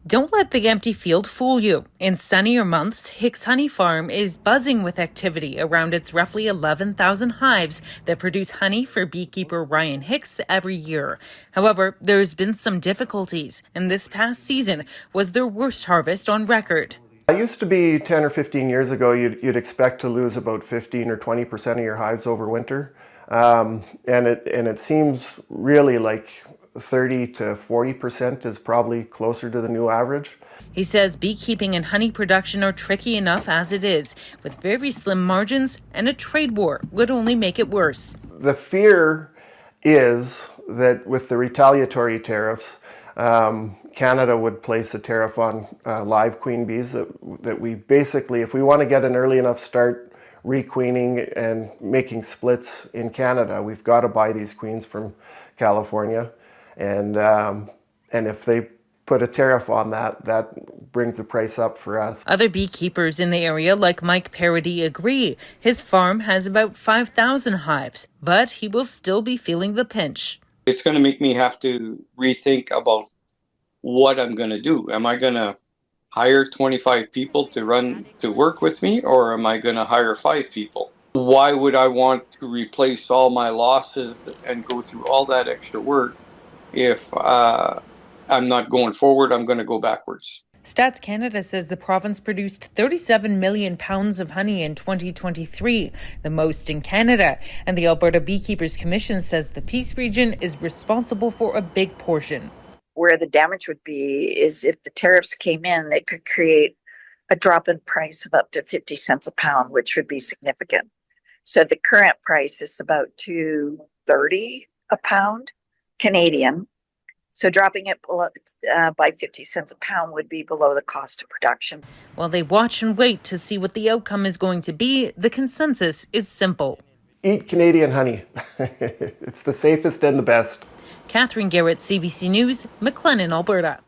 Don't let the empty field fool you. In sunnier months, Hicks Honey Farm is buzzing with activity around its roughly 11,000 hives that produce honey for beekeeper Ryan Hicks every year. However, there's been some difficulties, and this past season was their worst harvest on record. It used to be 10 or 15 years ago, you'd expect to lose about 15 or 20% of your hives over winter. And it seems really like 30 to 40% is probably closer to the new average. He says beekeeping and honey production are tricky enough as it is, with very slim margins, and a trade war would only make it worse. The fear is that with the retaliatory tariffs, Canada would place a tariff on live queen bees that we basically, if we want to get an early enough start requeening and making splits in Canada, we've got to buy these queens from California. And if they put a tariff on that brings the price up for us. Other beekeepers in the area, like Mike Parody, agree. His farm has about 5,000 hives, but he will still be feeling the pinch. It's going to make me have to rethink about what I'm going to do. Am I going to hire 25 people to work with me, or am I going to hire 5 people? Why would I want to replace all my losses and go through all that extra work if I'm not going forward? I'm going to go backwards. Stats Canada says the province produced 37 million pounds of honey in 2023, the most in Canada. And the Alberta Beekeepers Commission says the Peace region is responsible for a big portion. Where the damage would be is if the tariffs came in, it could create a drop in price of up to 50 cents a pound, which would be significant. So the current price is about $2.30 a pound Canadian. So dropping it below, by 50 cents a pound would be below the cost of production. While they watch and wait to see what the outcome is going to be, the consensus is simple. Eat Canadian honey. It's the safest and the best. Catherine Garrett, CBC News, McLennan, Alberta.